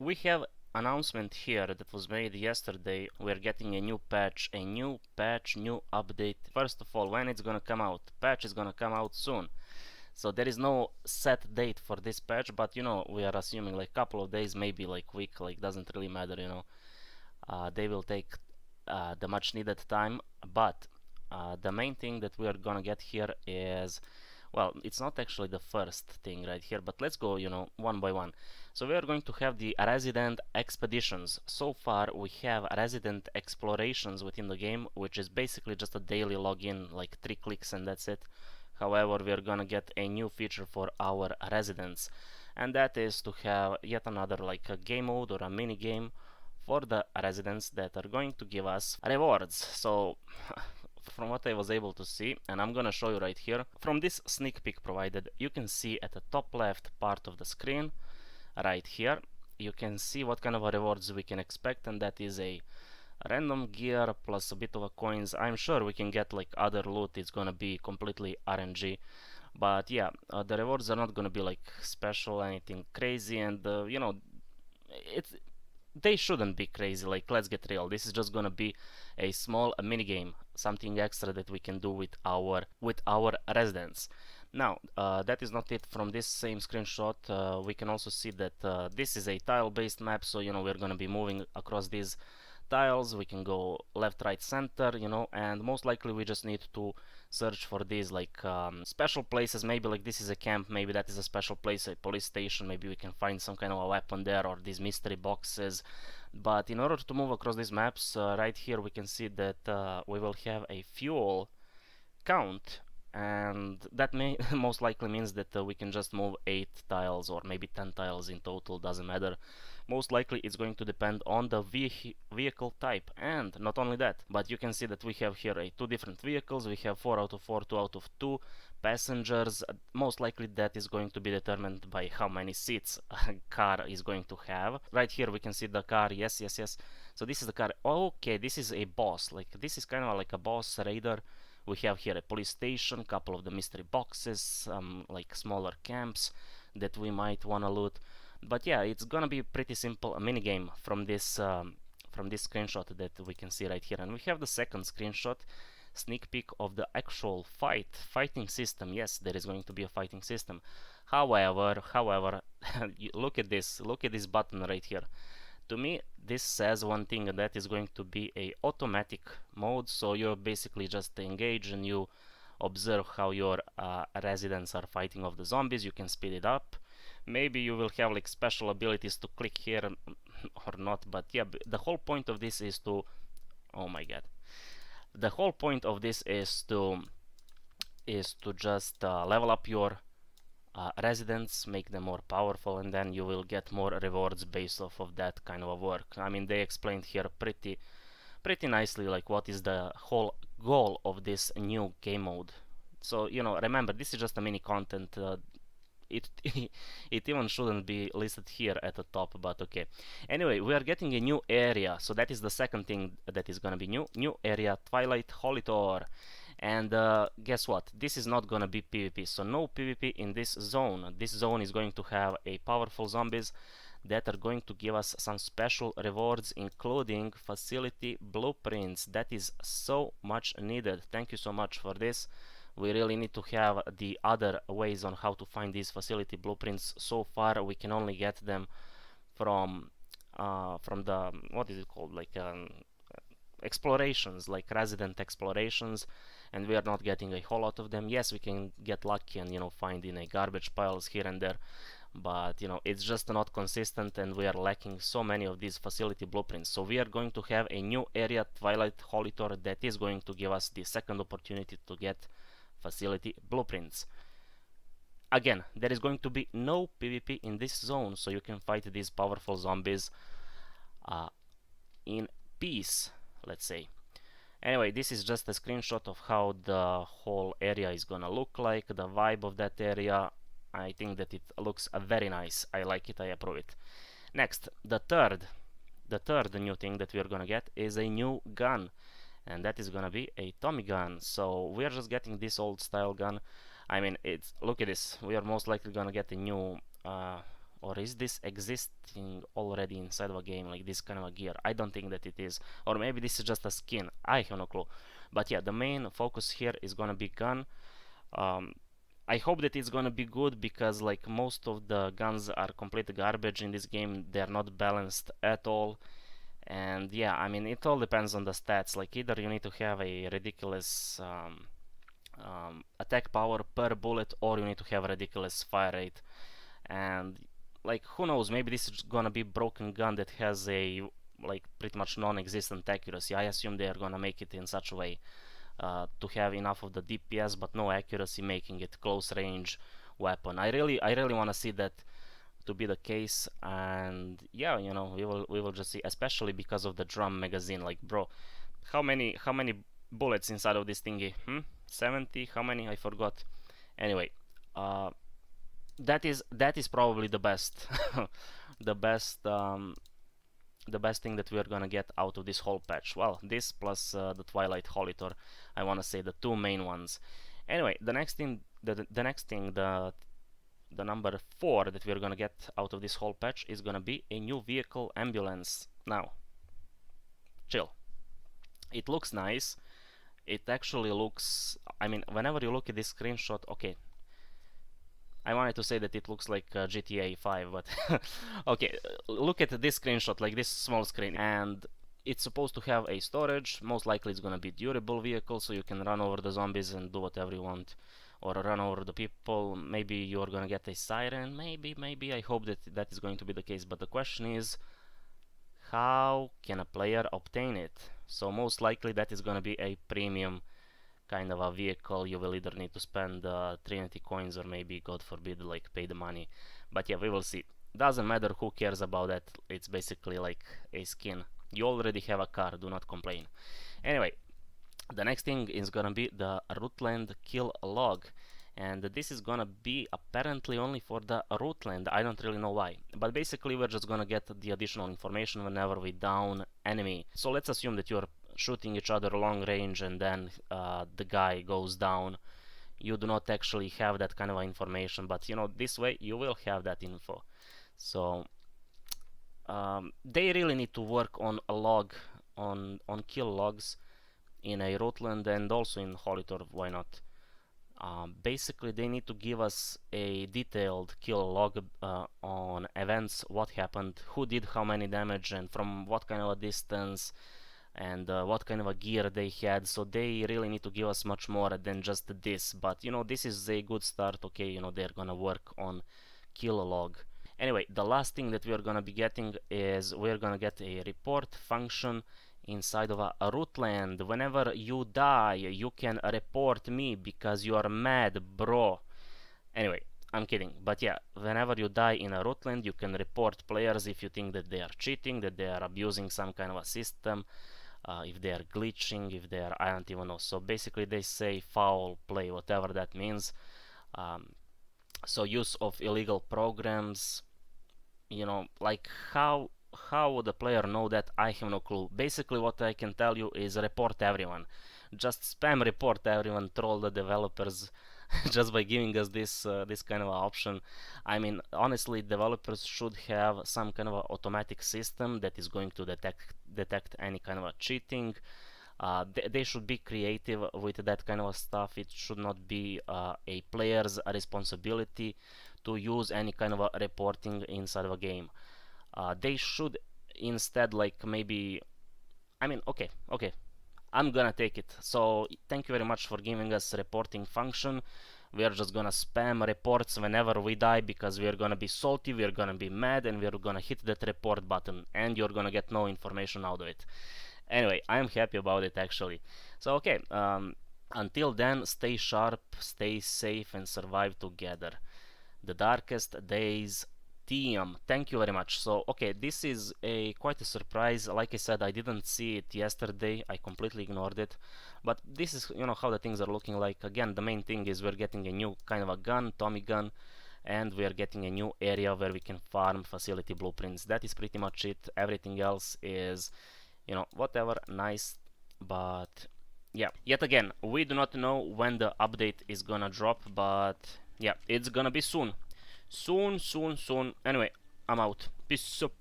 we have announcement here that was made yesterday. We're getting a new patch, new update. First of all, when it's gonna come out? Patch is gonna come out soon. So there is no set date for this patch, but we are assuming like couple of days, maybe like week, like doesn't really matter. They will take the much needed time, but the main thing that we are gonna get here is, well, it's not actually the first thing right here, but let's go one by one. So we are going to have the resident expeditions. So far we have resident explorations within the game, which is basically just a daily login, like 3 clicks and that's it. However, we are gonna get a new feature for our residents, and that is to have yet another like a game mode or a mini game for the residents that are going to give us rewards. So from what I was able to see, and I'm gonna show you right here, from this sneak peek provided, you can see at the top left part of the screen, right here, you can see what kind of rewards we can expect, and that is a random gear plus a bit of a coins. I'm sure we can get like other loot, it's gonna be completely RNG. But yeah, the rewards are not gonna be like special, anything crazy, and it's they shouldn't be crazy. Like, let's get real, this is just gonna be a small mini game, something extra that we can do with our residents. Now that is not it. From this same screenshot we can also see that this is a tile based map, so we're gonna be moving across these tiles. We can go left, right, center, and most likely we just need to search for these like special places. Maybe like this is a camp, maybe that is a special place, a police station, maybe we can find some kind of a weapon there, or these mystery boxes. But in order to move across these maps, right here we can see that we will have a fuel count, and that may most likely means that we can just move 8 tiles or maybe 10 tiles in total, doesn't matter. Most likely it's going to depend on the vehicle type, and not only that, but you can see that we have here two different vehicles. We have 4 out of 4, 2 out of 2 passengers. Most likely that is going to be determined by how many seats a car is going to have. Right here we can see the car. Yes, yes, yes. So this is the car. Okay, this is a boss, like this is kind of like a boss raider. We have here a police station, couple of the mystery boxes, like smaller camps that we might want to loot. But yeah, it's gonna be pretty simple, a mini game from this screenshot that we can see right here. And we have the second screenshot, sneak peek of the actual fighting system. Yes, there is going to be a fighting system. However, look at this button right here. To me, this says one thing, and that is going to be a automatic mode. So you basically just engage and you observe how your residents are fighting off the zombies. You can speed it up. Maybe you will have like special abilities to click here or not, but yeah, the whole point of this is to, oh my god, the whole point of this is to just level up your residents, make them more powerful, and then you will get more rewards based off of that kind of work. I mean, they explained here pretty nicely like what is the whole goal of this new game mode. So remember, this is just a mini content. It it even shouldn't be listed here at the top, but okay. Anyway, we are getting a new area, so that is the second thing that is gonna be new area, Twilight Holitor. And guess what, this is not gonna be PvP, so no PvP in this zone. This zone is going to have a powerful zombies that are going to give us some special rewards, including facility blueprints. That is so much needed. Thank you so much for this. We really need to have the other ways on how to find these facility blueprints. So far we can only get them from the, what is it called, like explorations, like resident explorations, and we are not getting a whole lot of them. Yes, we can get lucky and find in a garbage piles here and there, but it's just not consistent, and we are lacking so many of these facility blueprints. So we are going to have a new area, Twilight Holitor, that is going to give us the second opportunity to get facility blueprints. Again, there is going to be no PvP in this zone, so you can fight these powerful zombies in peace, let's say. Anyway, this is just a screenshot of how the whole area is gonna look like, the vibe of that area. I think that it looks very nice. I like it, I approve it. Next, the third new thing that we are gonna get is a new gun, and that is gonna be a Tommy gun. So we are just getting this old style gun. I mean, look at this. We are most likely gonna get a new or is this existing already inside of a game, like this kind of a gear? I don't think that it is, or maybe this is just a skin. I have no clue. But yeah, the main focus here is gonna be gun. um, I hope that it's gonna be good, because like most of the guns are complete garbage in this game. They're not balanced at all. And yeah, I mean, it all depends on the stats. Like either you need to have a ridiculous attack power per bullet, or you need to have a ridiculous fire rate. And like, who knows, maybe this is gonna be broken gun that has a like pretty much non-existent accuracy. I assume they are gonna make it in such a way to have enough of the DPS but no accuracy, making it close range weapon. I really want to see that to be the case. And yeah, you know, we will just see, especially because of the drum magazine. Like, bro, how many bullets inside of this thingy? 70? How many? I forgot. Anyway, uh, that is probably the best, the best the best thing that we are gonna get out of this whole patch. Well, this plus the Twilight Holitor, I wanna say the two main ones. Anyway, the next thing, the number 4 that we're gonna get out of this whole patch is gonna be a new vehicle ambulance. Now, chill. It looks nice. It actually looks, I mean, whenever you look at this screenshot, okay, I wanted to say that it looks like GTA 5, but okay, look at this screenshot, like this small screen, and it's supposed to have a storage. Most likely it's gonna be durable vehicle, so you can run over the zombies and do whatever you want, or run over the people. Maybe you're gonna get a siren, maybe, I hope that that is going to be the case, but the question is, how can a player obtain it? So most likely that is gonna be a premium kind of a vehicle. You will either need to spend Trinity coins, or maybe, God forbid, like pay the money. But yeah, we will see. Doesn't matter, who cares about that. It's basically like a skin. You already have a car, do not complain. Anyway, the next thing is gonna be the Rootland kill log. And this is gonna be apparently only for the Rootland. I don't really know why. But basically we're just gonna get the additional information whenever we down enemy. So let's assume that you're shooting each other long range and then the guy goes down. You do not actually have that kind of information, but you know, this way you will have that info. So they really need to work on a log, on kill logs in a Rootland and also in Holitor, why not? Basically they need to give us a detailed kill log on events, what happened, who did how many damage, and from what kind of a distance, and what kind of a gear they had. So they really need to give us much more than just this, but you know, this is a good start. Okay, you know, they're gonna work on kill log. Anyway, the last thing that we're gonna be getting is we're gonna get a report function inside of a Rootland. Whenever you die, you can report me because you are mad, bro. Anyway, I'm kidding, but yeah, whenever you die in a Rootland, you can report players if you think that they are cheating, that they are abusing some kind of a system, if they are glitching, if they are, I don't even know. So basically they say foul play, whatever that means. So use of illegal programs, you know, like how would the player know that? I have no clue. Basically what I can tell you is report everyone. Just spam report everyone, troll the developers just by giving us this kind of option. I mean, honestly, developers should have some kind of a automatic system that is going to detect any kind of a cheating. They should be creative with that kind of stuff. It should not be a player's responsibility to use any kind of a reporting inside of a game. They should instead, like, maybe, I mean, okay, I'm gonna take it. So thank you very much for giving us reporting function. We are just gonna spam reports whenever we die because we are gonna be salty, we are gonna be mad, and we are gonna hit that report button, and you're gonna get no information out of it. Anyway, I'm happy about it actually. So okay, until then, stay sharp, stay safe, and survive together. The darkest days team. Thank you very much. So okay, this is a quite a surprise. Like I said, I didn't see it yesterday. I completely ignored it. But this is, you know, how the things are looking like. Again, the main thing is we're getting a new kind of a gun, Tommy gun, and we are getting a new area where we can farm facility blueprints. That is pretty much it. Everything else is, you know, whatever, nice, but yeah, yet again, we do not know when the update is gonna drop, but yeah, it's gonna be soon. soon. Anyway, I'm out. Peace up.